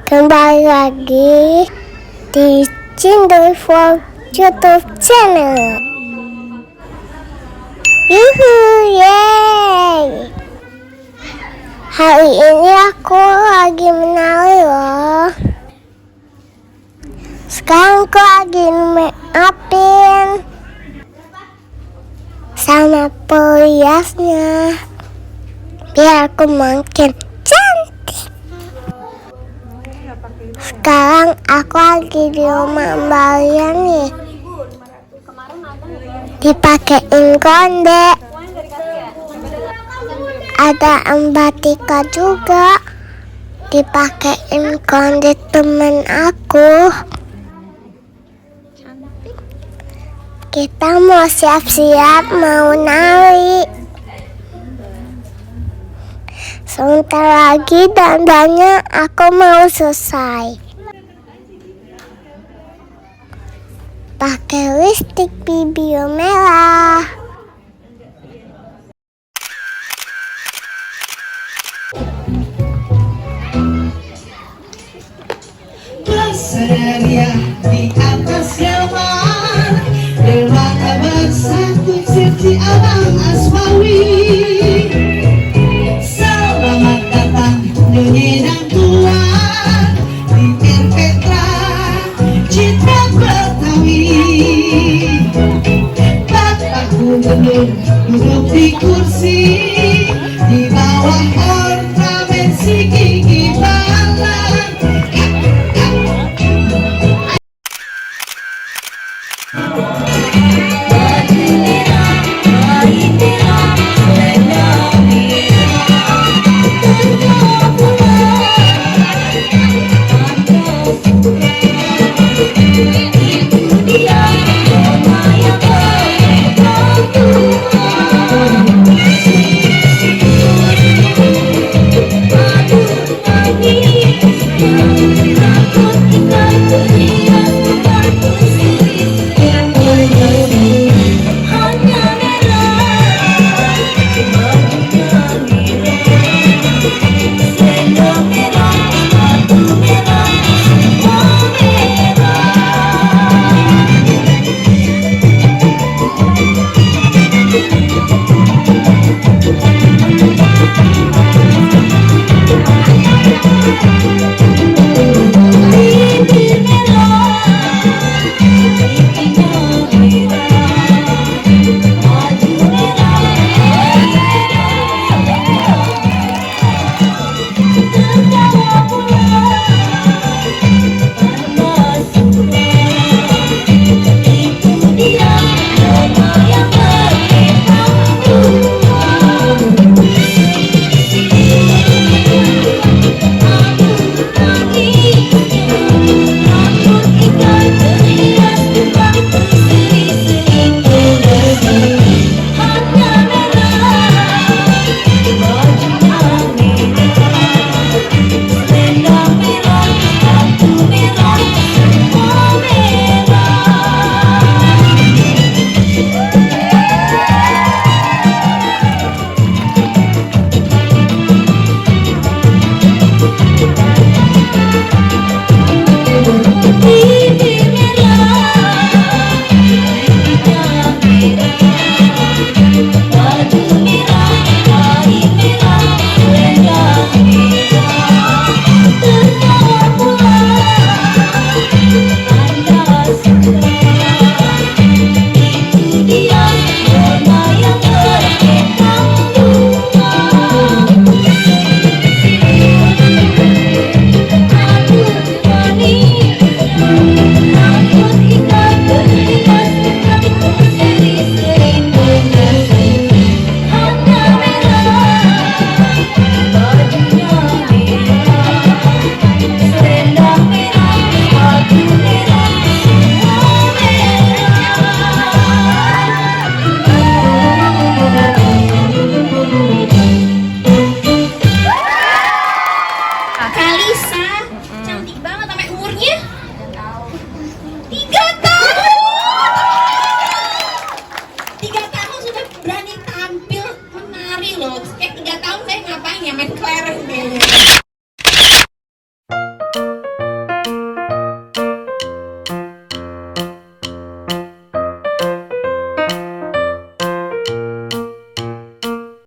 Kembali lagi di Cinderful YouTube channel. Yuhu, yeay! Hari ini aku lagi menari loh. Sekarang aku lagi make upin sama periasnya biar aku makin cantik. Sekarang aku lagi di rumah Mbak Lian nih. Dipakein konde. Ada Mbak Tika juga. Dipakein konde temen aku. Kita mau siap-siap mau nari. Sebentar lagi dandannya aku mau selesai. Pakai lipstik bibi merah. Seria di